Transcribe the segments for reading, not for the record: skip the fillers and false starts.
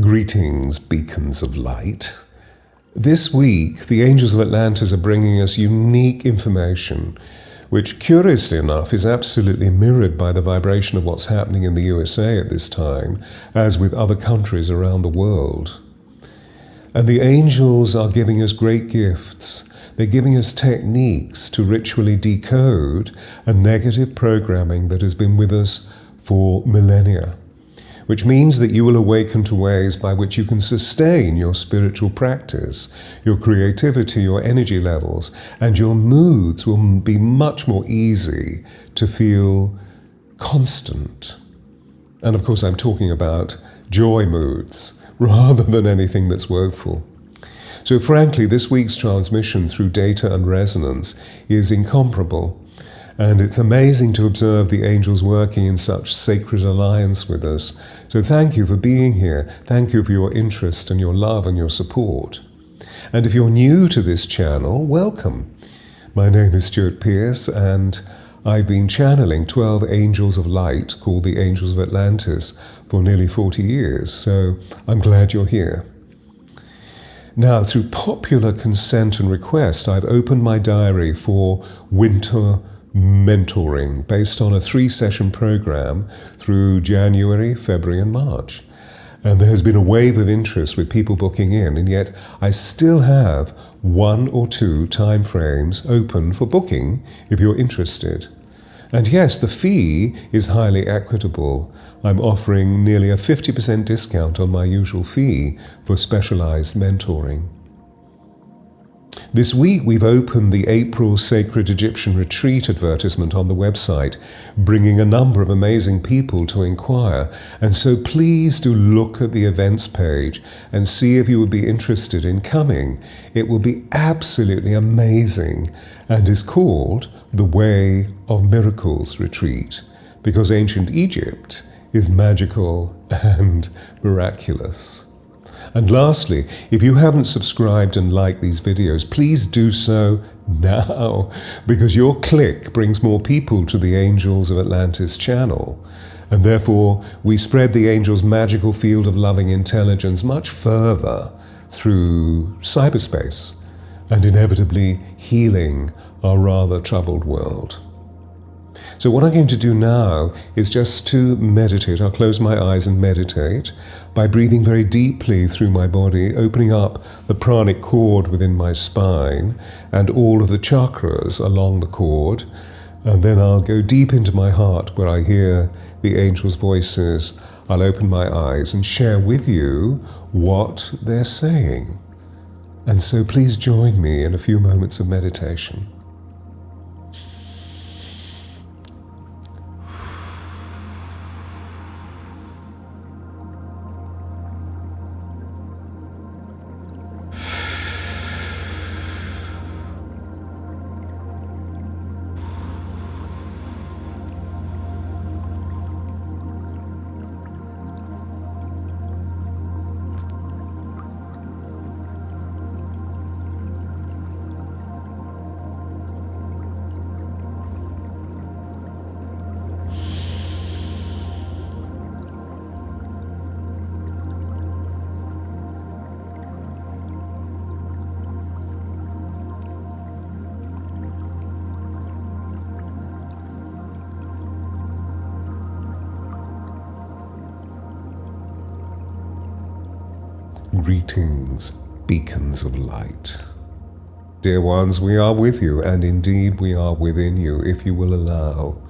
Greetings, beacons of light. This week, the Angels of Atlantis are bringing us unique information, which, curiously enough, is absolutely mirrored by the vibration of what's happening in the USA at this time, as with other countries around the world. And the angels are giving us great gifts. They're giving us techniques to ritually decode a negative programming that has been with us for millennia, which means that you will awaken to ways by which you can sustain your spiritual practice, your creativity, your energy levels, and your moods will be much more easy to feel constant. And of course, I'm talking about joy moods rather than anything that's woeful. So frankly, this week's transmission through data and resonance is incomparable. And it's amazing to observe the angels working in such sacred alliance with us. So thank you for being here. Thank you for your interest and your love and your support. And if you're new to this channel, welcome. My name is Stuart Pearce, and I've been channeling 12 angels of light called the Angels of Atlantis for nearly 40 years. So I'm glad you're here. Now, through popular consent and request, I've opened my diary for winter mentoring based on a 3-session program through January, February and March. And there has been a wave of interest with people booking in, and yet I still have 1 or 2 time frames open for booking if you're interested. And yes, the fee is highly equitable. I'm offering nearly a 50% discount on my usual fee for specialized mentoring. This week we've opened the April Sacred Egyptian Retreat advertisement on the website, bringing a number of amazing people to inquire. And so please do look at the events page and see if you would be interested in coming. It will be absolutely amazing and is called the Way of Miracles Retreat, because ancient Egypt is magical and miraculous. And lastly, if you haven't subscribed and liked these videos, please do so now, because your click brings more people to the Angels of Atlantis channel. And therefore, we spread the angels' magical field of loving intelligence much further through cyberspace and inevitably healing our rather troubled world. So what I'm going to do now is just to meditate. I'll close my eyes and meditate by breathing very deeply through my body, opening up the pranic cord within my spine and all of the chakras along the cord. And then I'll go deep into my heart where I hear the angels' voices. I'll open my eyes and share with you what they're saying. And so please join me in a few moments of meditation. Greetings, beacons of light. Dear ones, we are with you, and indeed we are within you, if you will allow.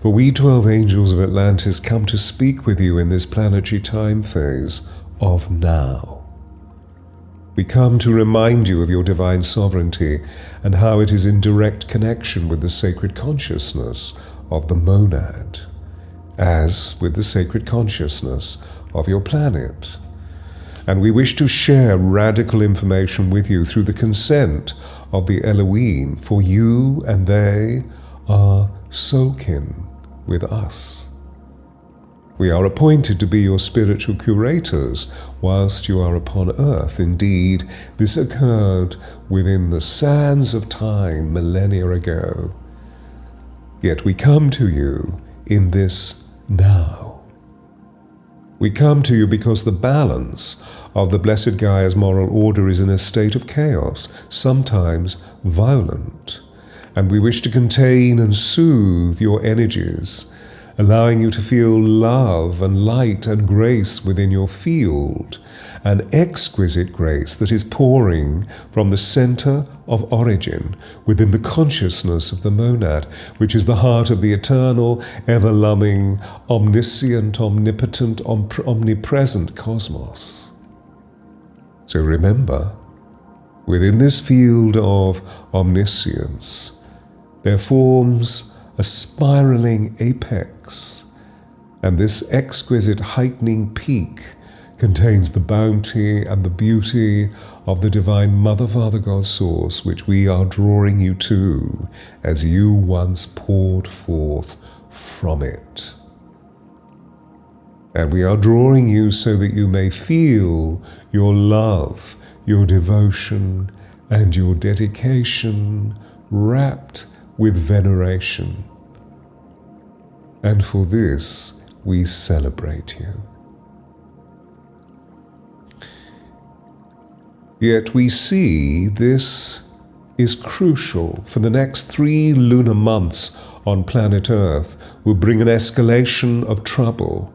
For we 12 angels of Atlantis come to speak with you in this planetary time phase of now. We come to remind you of your divine sovereignty and how it is in direct connection with the sacred consciousness of the monad, as with the sacred consciousness of your planet. And we wish to share radical information with you through the consent of the Elohim, for you and they are soul-kin with us. We are appointed to be your spiritual curators whilst you are upon earth. Indeed, this occurred within the sands of time millennia ago. Yet we come to you in this now. We come to you because the balance of the Blessed Gaia's moral order is in a state of chaos, sometimes violent. And we wish to contain and soothe your energies, allowing you to feel love and light and grace within your field, an exquisite grace that is pouring from the center of origin within the consciousness of the monad, which is the heart of the eternal, ever-loving, omniscient, omnipotent, omnipresent cosmos. So remember, within this field of omniscience, there forms a spiraling apex, and this exquisite heightening peak contains the bounty and the beauty of the Divine Mother, Father, God Source, which we are drawing you to as you once poured forth from it. And we are drawing you so that you may feel your love, your devotion, and your dedication wrapped with veneration. And for this, we celebrate you. Yet we see this is crucial for the next 3 lunar months on planet Earth will bring an escalation of trouble,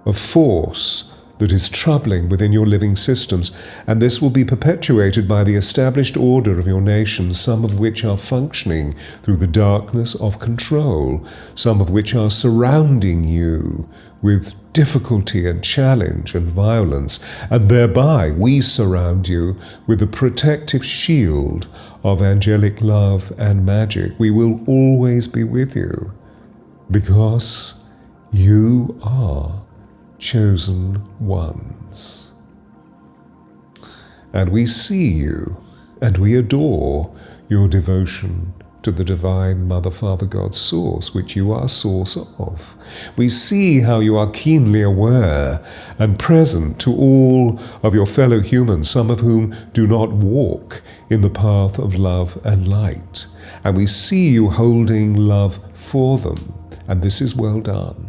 of force that is troubling within your living systems, and this will be perpetuated by the established order of your nations, some of which are functioning through the darkness of control, some of which are surrounding you with difficulty and challenge and violence, and thereby we surround you with the protective shield of angelic love and magic. We will always be with you because you are chosen ones. And we see you and we adore your devotion to the Divine Mother, Father, God Source, which you are source of. We see how you are keenly aware and present to all of your fellow humans, some of whom do not walk in the path of love and light. And we see you holding love for them, and this is well done.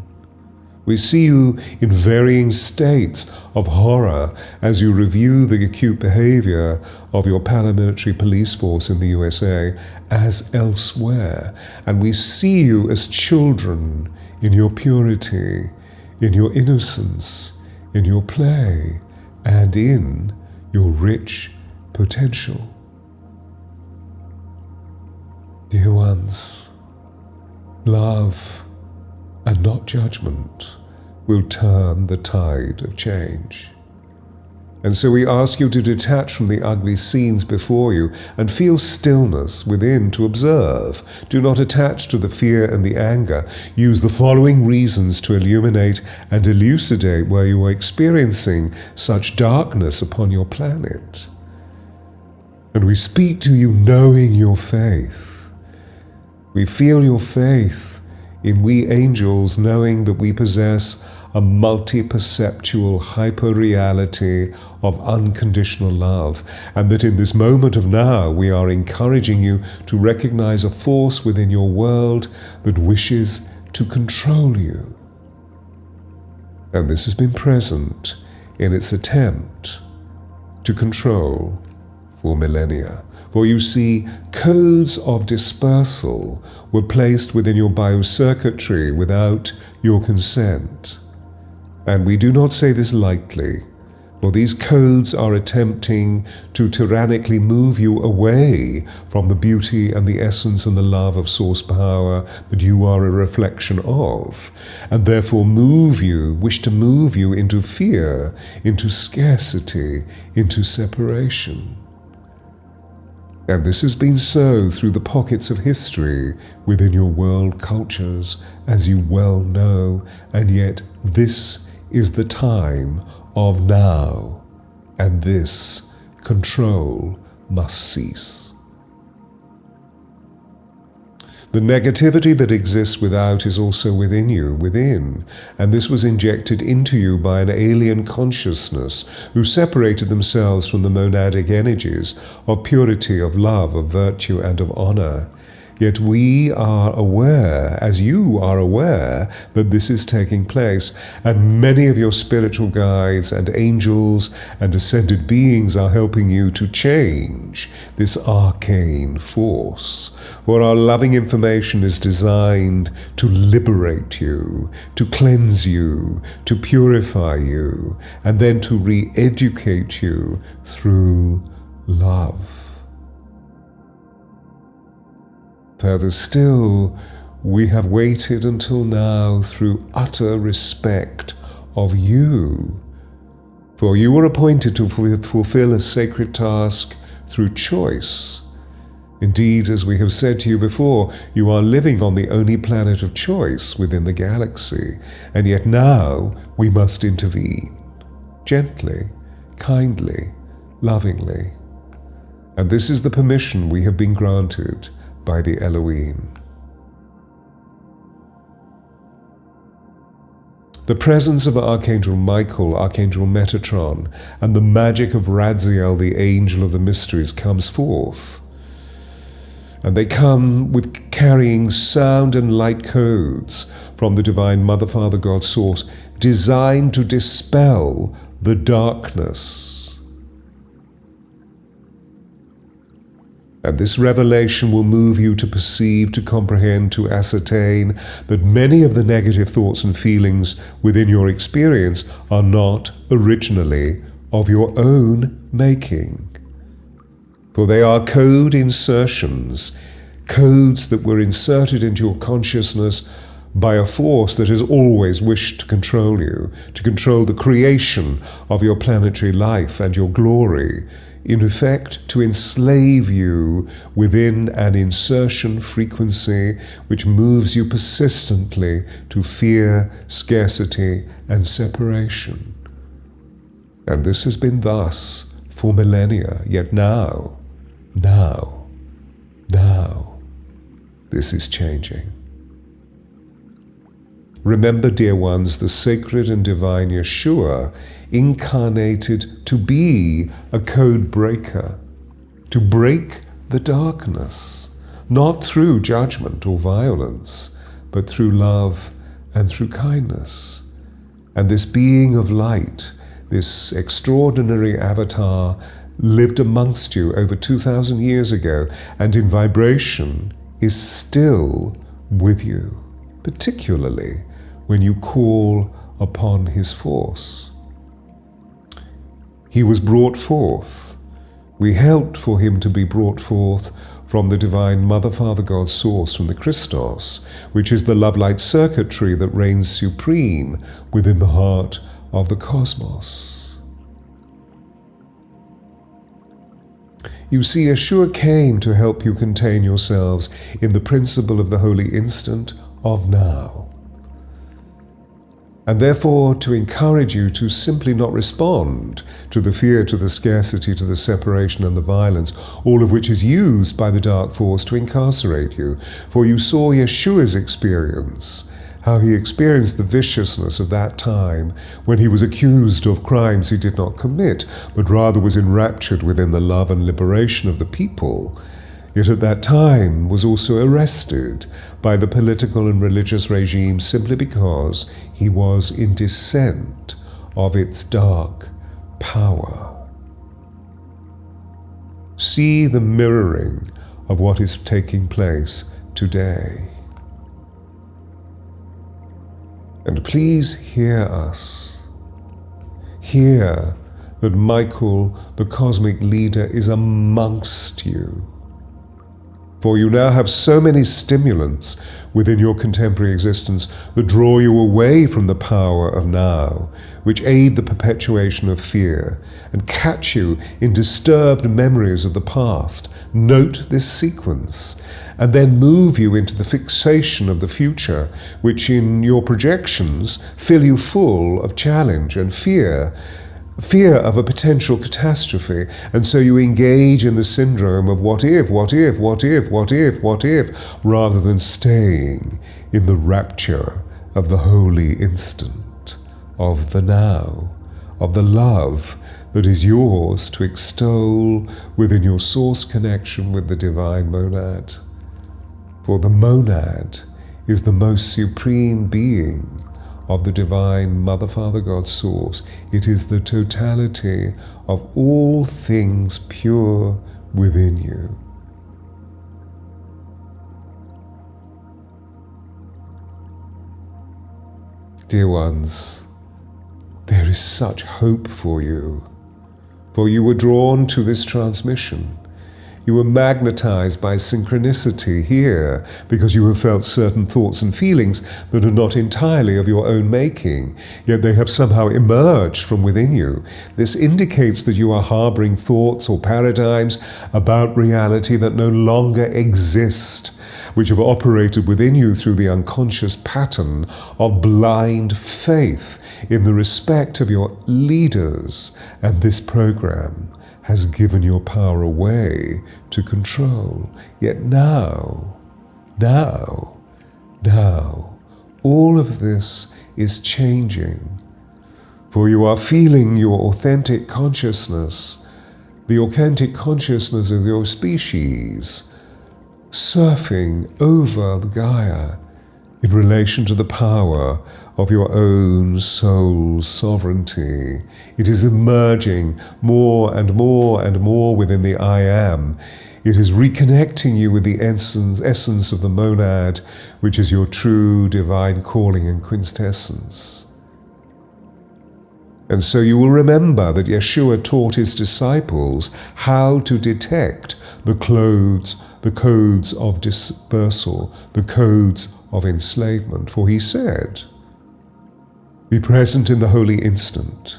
We see you in varying states of horror as you review the acute behavior of your paramilitary police force in the USA as elsewhere. And we see you as children in your purity, in your innocence, in your play, and in your rich potential. Dear ones, love and not judgment will turn the tide of change. And so we ask you to detach from the ugly scenes before you and feel stillness within to observe. Do not attach to the fear and the anger. Use the following reasons to illuminate and elucidate where you are experiencing such darkness upon your planet. And we speak to you knowing your faith. We feel your faith in we angels, knowing that we possess a multi-perceptual hyper-reality of unconditional love, and that in this moment of now we are encouraging you to recognize a force within your world that wishes to control you. And this has been present in its attempt to control for millennia. For you see, codes of dispersal were placed within your biocircuitry without your consent. And we do not say this lightly, for these codes are attempting to tyrannically move you away from the beauty and the essence and the love of source power that you are a reflection of, and therefore wish to move you into fear, into scarcity, into separation. And this has been so through the pockets of history within your world cultures, as you well know, and yet this is the time of now, and this control must cease. The negativity that exists without is also within you, and this was injected into you by an alien consciousness who separated themselves from the monadic energies of purity, of love, of virtue, and of honor. Yet we are aware, as you are aware, that this is taking place, and many of your spiritual guides and angels and ascended beings are helping you to change this arcane force. For our loving information is designed to liberate you, to cleanse you, to purify you, and then to re-educate you through love. Further still, we have waited until now through utter respect of you, for you were appointed to fulfill a sacred task through choice. Indeed, as we have said to you before, you are living on the only planet of choice within the galaxy, and yet now we must intervene, gently, kindly, lovingly. And this is the permission we have been granted by the Elohim. The presence of Archangel Michael, Archangel Metatron, and the magic of Radziel, the Angel of the Mysteries, comes forth. And they come with carrying sound and light codes from the Divine Mother, Father, God, Source, designed to dispel the darkness. And this revelation will move you to perceive, to comprehend, to ascertain that many of the negative thoughts and feelings within your experience are not originally of your own making. For they are code insertions, codes that were inserted into your consciousness by a force that has always wished to control you, to control the creation of your planetary life and your glory, in effect, to enslave you within an insertion frequency which moves you persistently to fear, scarcity, and separation. And this has been thus for millennia, yet now, this is changing. Remember, dear ones, the sacred and divine Yeshua incarnated to be a code breaker, to break the darkness, not through judgment or violence, but through love and through kindness. And this being of light, this extraordinary avatar, lived amongst you over 2,000 years ago, and in vibration is still with you, particularly when you call upon his force. He was brought forth. We helped for him to be brought forth from the Divine Mother, Father, God, Source, from the Christos, which is the love-light circuitry that reigns supreme within the heart of the cosmos. You see, Yeshua came to help you contain yourselves in the principle of the holy instant of now, and therefore to encourage you to simply not respond to the fear, to the scarcity, to the separation and the violence, all of which is used by the dark force to incarcerate you. For you saw Yeshua's experience, how he experienced the viciousness of that time when he was accused of crimes he did not commit, but rather was enraptured within the love and liberation of the people. Yet at that time was also arrested by the political and religious regime simply because he was in dissent of its dark power. See the mirroring of what is taking place today. And please hear us. Hear that Michael, the cosmic leader, is amongst you. For you now have so many stimulants within your contemporary existence that draw you away from the power of now, which aid the perpetuation of fear, and catch you in disturbed memories of the past. Note this sequence, and then move you into the fixation of the future, which in your projections fill you full of challenge and fear of a potential catastrophe, and so you engage in the syndrome of what if, rather than staying in the rapture of the holy instant, of the now, of the love that is yours to extol within your source connection with the divine monad. For the monad is the most supreme being of the divine Mother, Father, God, Source. It is the totality of all things pure within you. Dear ones, there is such hope for you, for you were drawn to this transmission. You were magnetized by synchronicity here because you have felt certain thoughts and feelings that are not entirely of your own making, yet they have somehow emerged from within you. This indicates that you are harboring thoughts or paradigms about reality that no longer exist, which have operated within you through the unconscious pattern of blind faith in the respect of your leaders, and this program has given your power away to control. Yet now, all of this is changing, for you are feeling your authentic consciousness, the authentic consciousness of your species, surfing over the Gaia in relation to the power of your own soul's sovereignty. It is emerging more and more and more within the I Am. It is reconnecting you with the essence of the monad, which is your true divine calling and quintessence. And so you will remember that Yeshua taught his disciples how to detect the codes of dispersal, the codes of enslavement. For he said, "Be present in the holy instant.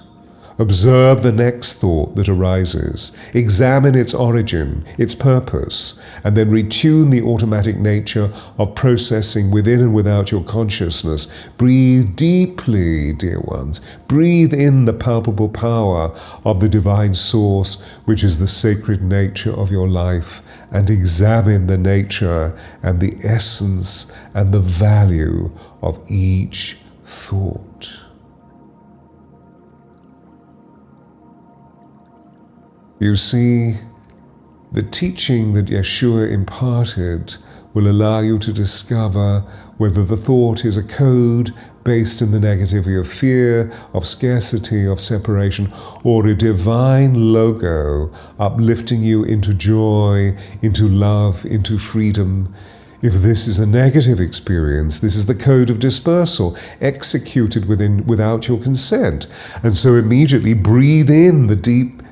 Observe the next thought that arises. Examine its origin, its purpose, and then retune the automatic nature of processing within and without your consciousness. Breathe deeply, dear ones. Breathe in the palpable power of the divine source, which is the sacred nature of your life, and examine the nature and the essence and the value of each thought." You see, the teaching that Yeshua imparted will allow you to discover whether the thought is a code based in the negativity of fear, of scarcity, of separation, or a divine logo uplifting you into joy, into love, into freedom. If this is a negative experience, this is the code of dispersal, executed without your consent. And so immediately breathe in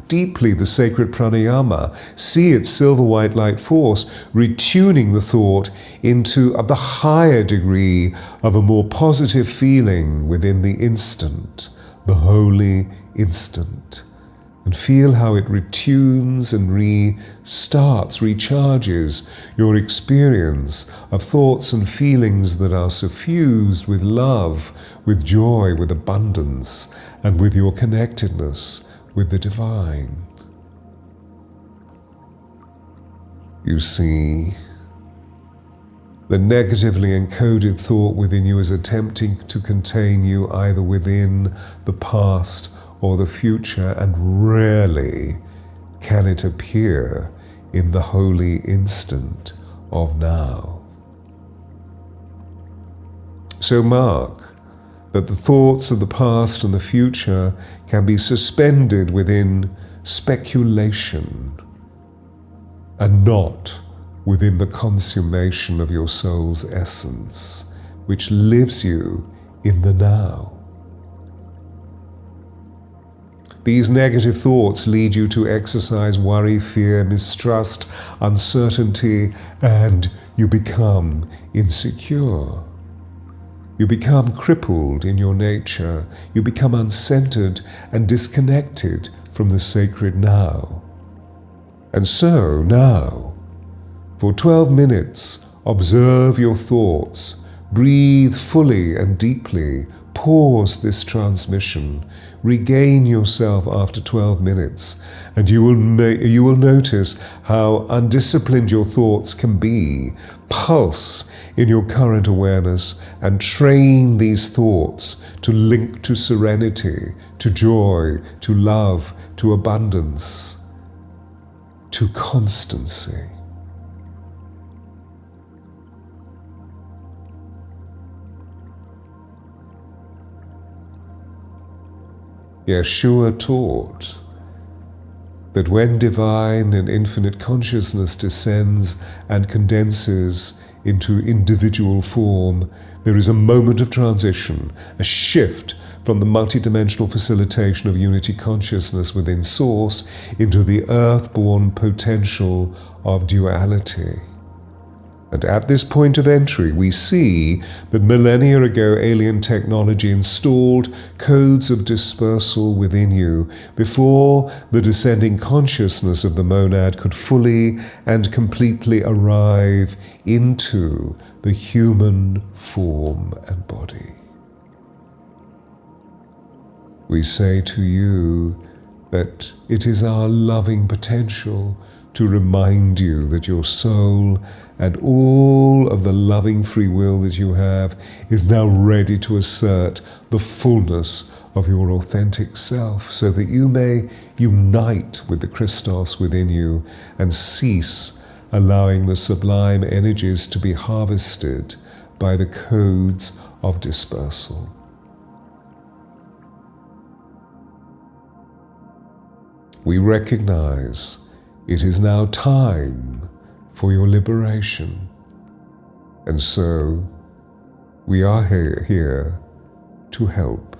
deeply the sacred pranayama. See its silver white light force, retuning the thought into the higher degree of a more positive feeling within the instant, the holy instant. And feel how it retunes and restarts, recharges your experience of thoughts and feelings that are suffused with love, with joy, with abundance, and with your connectedness with the divine. You see, the negatively encoded thought within you is attempting to contain you either within the past or the future, and rarely can it appear in the holy instant of now. So mark that the thoughts of the past and the future can be suspended within speculation and not within the consummation of your soul's essence, which lives you in the now. These negative thoughts lead you to exercise worry, fear, mistrust, uncertainty, and you become insecure. You become crippled in your nature. You become uncentered and disconnected from the sacred now. And so now, for 12 minutes, observe your thoughts. Breathe fully and deeply. Pause this transmission. Regain yourself after 12 minutes, and you will notice how undisciplined your thoughts can be. Pulse in your current awareness and train these thoughts to link to serenity, to joy, to love, to abundance, to constancy. Yeshua taught that when divine and infinite consciousness descends and condenses into individual form, there is a moment of transition, a shift from the multidimensional facilitation of unity consciousness within Source into the earth-born potential of duality. And at this point of entry, we see that millennia ago alien technology installed codes of dispersal within you before the descending consciousness of the monad could fully and completely arrive into the human form and body. We say to you that it is our loving potential to remind you that your soul and all of the loving free will that you have is now ready to assert the fullness of your authentic self, so that you may unite with the Christos within you and cease allowing the sublime energies to be harvested by the codes of dispersal. We recognize it is now time for your liberation, and so we are here to help.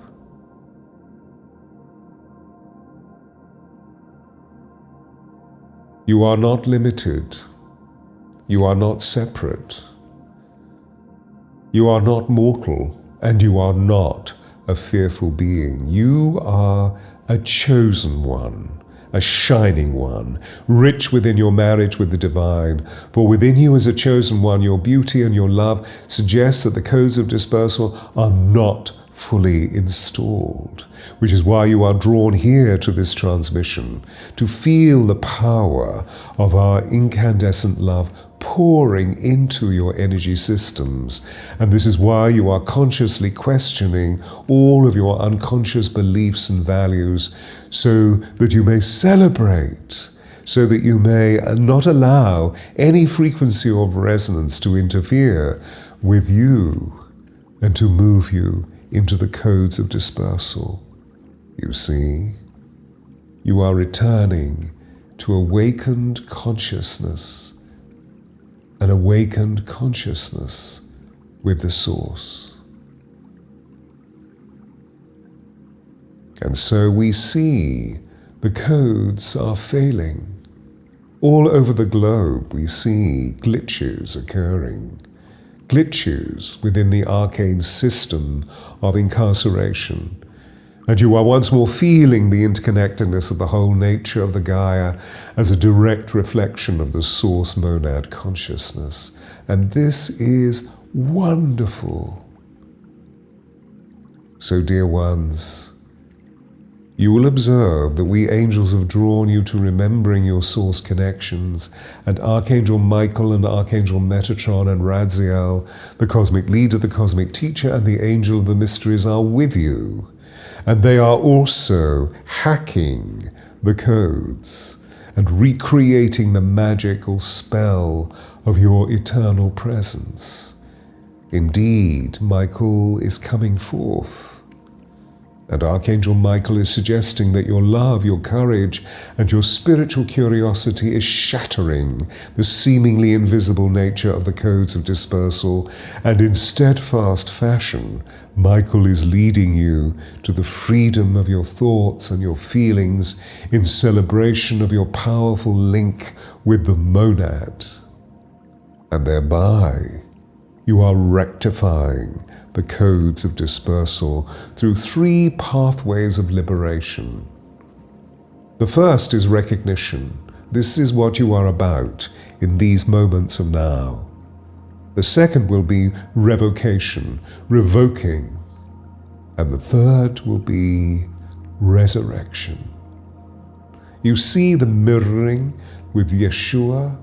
You are not limited. You are not separate. You are not mortal, and you are not a fearful being. You are a chosen one, a shining one, rich within your marriage with the divine. For within you as a chosen one, your beauty and your love suggest that the codes of dispersal are not fully installed, which is why you are drawn here to this transmission, to feel the power of our incandescent love pouring into your energy systems. And this is why you are consciously questioning all of your unconscious beliefs and values, so that you may celebrate, so that you may not allow any frequency of resonance to interfere with you and to move you into the codes of dispersal. You see, you are returning to awakened consciousness, an awakened consciousness with the Source. And so we see the codes are failing. All over the globe we see glitches occurring, glitches within the arcane system of incarceration. And you are once more feeling the interconnectedness of the whole nature of the Gaia as a direct reflection of the Source monad consciousness. And this is wonderful. So, dear ones, you will observe that we angels have drawn you to remembering your Source connections, and Archangel Michael and Archangel Metatron and Raziel, the cosmic leader, the cosmic teacher, and the angel of the mysteries are with you. And they are also hacking the codes and recreating the magical spell of your eternal presence. Indeed, Michael is coming forth. And Archangel Michael is suggesting that your love, your courage, and your spiritual curiosity is shattering the seemingly invisible nature of the codes of dispersal, and in steadfast fashion, Michael is leading you to the freedom of your thoughts and your feelings in celebration of your powerful link with the monad. And thereby, you are rectifying the codes of dispersal through 3 pathways of liberation. The first is recognition. This is what you are about in these moments of now. The second will be revocation, revoking. And the third will be resurrection. You see the mirroring with Yeshua?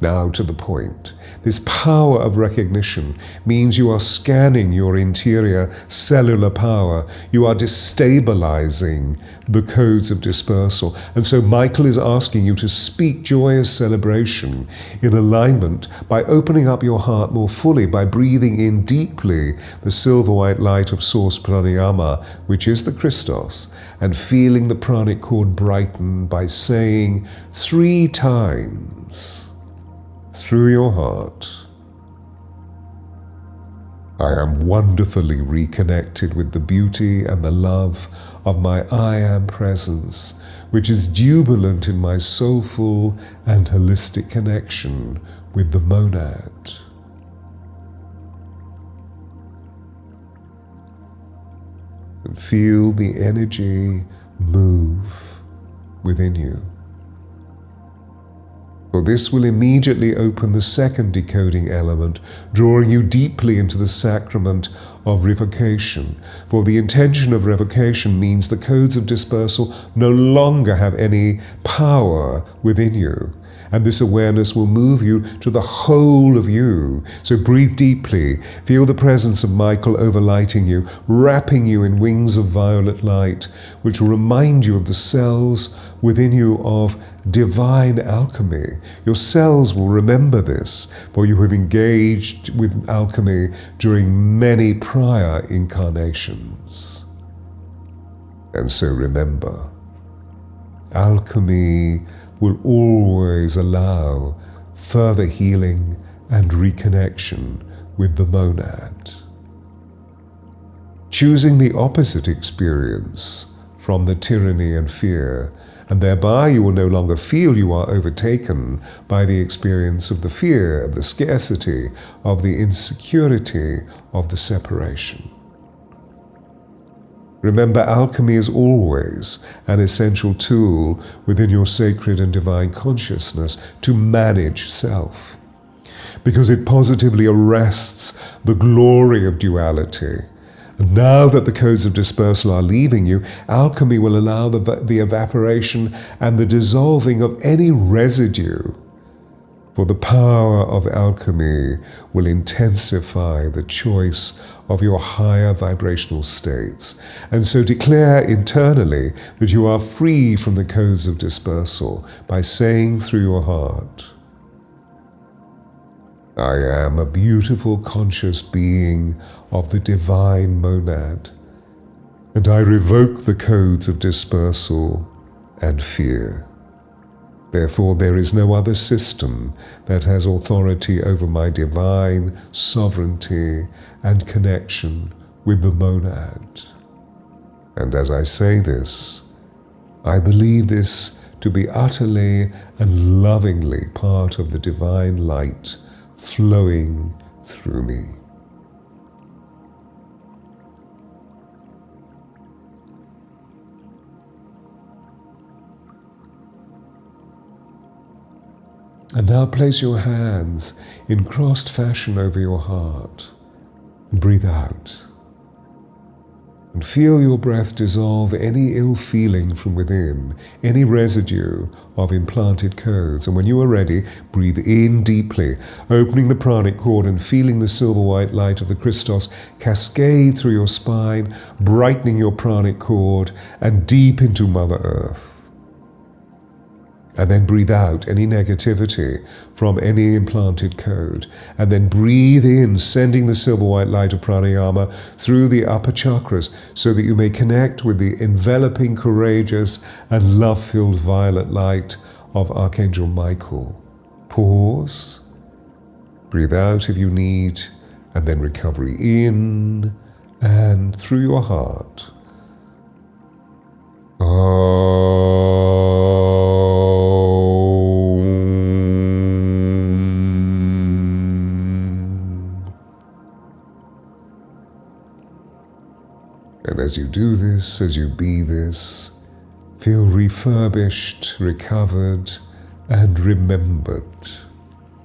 Now to the point. This power of recognition means you are scanning your interior cellular power. You are destabilizing the codes of dispersal. And so Michael is asking you to speak joyous celebration in alignment by opening up your heart more fully, by breathing in deeply the silver white light of Source Pranayama, which is the Christos, and feeling the pranic cord brighten by saying 3 times through your heart, I am wonderfully reconnected with the beauty and the love of my I Am presence, which is jubilant in my soulful and holistic connection with the monad. And feel the energy move within you. For this will immediately open the second decoding element, drawing you deeply into the sacrament of revocation. For the intention of revocation means the codes of dispersal no longer have any power within you. And this awareness will move you to the whole of you. So breathe deeply. Feel the presence of Michael overlighting you, wrapping you in wings of violet light, which will remind you of the cells within you of divine alchemy. Your cells will remember this, for you have engaged with alchemy during many prior incarnations. And so remember, alchemy will always allow further healing and reconnection with the monad. Choosing the opposite experience from the tyranny and fear, and thereby you will no longer feel you are overtaken by the experience of the fear, of the scarcity, of the insecurity, of the separation. Remember, alchemy is always an essential tool within your sacred and divine consciousness to manage self, because it positively arrests the glory of duality. And now that the codes of dispersal are leaving you, alchemy will allow the evaporation and the dissolving of any residue. For the power of alchemy will intensify the choice of your higher vibrational states, and so declare internally that you are free from the codes of dispersal by saying through your heart, I am a beautiful conscious being of the divine monad, and I revoke the codes of dispersal and fear. Therefore, there is no other system that has authority over my divine sovereignty and connection with the monad. And as I say this, I believe this to be utterly and lovingly part of the divine light flowing through me. And now place your hands in crossed fashion over your heart and breathe out. And feel your breath dissolve any ill feeling from within, any residue of implanted codes. And when you are ready, breathe in deeply, opening the pranic cord and feeling the silver white light of the Christos cascade through your spine, brightening your pranic cord and deep into Mother Earth. And then breathe out any negativity from any implanted code. And then breathe in, sending the silver white light of pranayama through the upper chakras so that you may connect with the enveloping, courageous, and love-filled violet light of Archangel Michael. Pause. Breathe out if you need, and then recovery in and through your heart. And as you do this, as you be this, feel refurbished, recovered, and remembered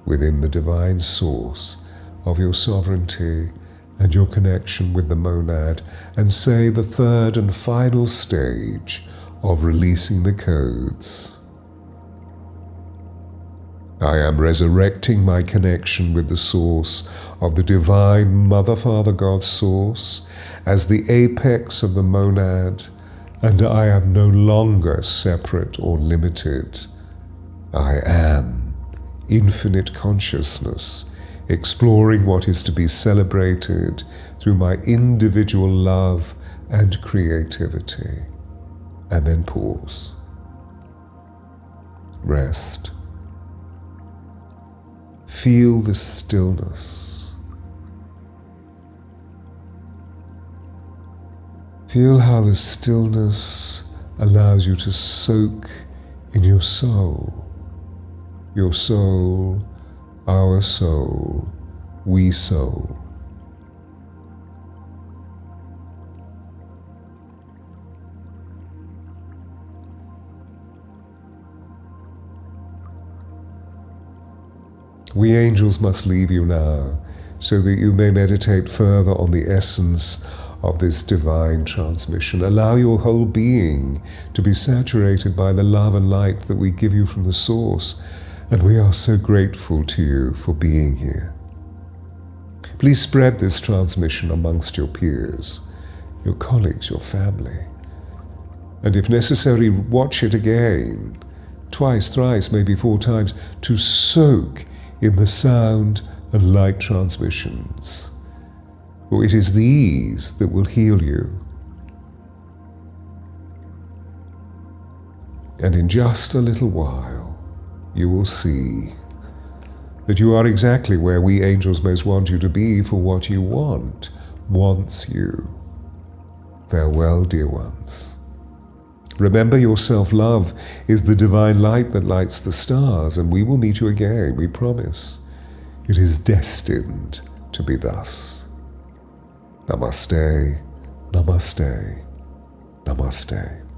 within the divine source of your sovereignty and your connection with the monad, and say the third and final stage of releasing the codes. I am resurrecting my connection with the source of the divine Mother, Father, God source as the apex of the monad, and I am no longer separate or limited. I am infinite consciousness, exploring what is to be celebrated through my individual love and creativity. And then pause. Rest. Feel the stillness. Feel how the stillness allows you to soak in your soul. Your soul, our soul, we soul. We angels must leave you now, so that you may meditate further on the essence of this divine transmission. Allow your whole being to be saturated by the love and light that we give you from the source, and we are so grateful to you for being here. Please spread this transmission amongst your peers, your colleagues, your family, and if necessary, watch it again, twice, thrice, maybe 4 times, to soak in the sound and light transmissions. For it is these that will heal you. And in just a little while, you will see that you are exactly where we angels most want you to be, for what you want wants you. Farewell, dear ones. Remember, your self-love is the divine light that lights the stars, and we will meet you again, we promise. It is destined to be thus. Namaste, namaste, namaste.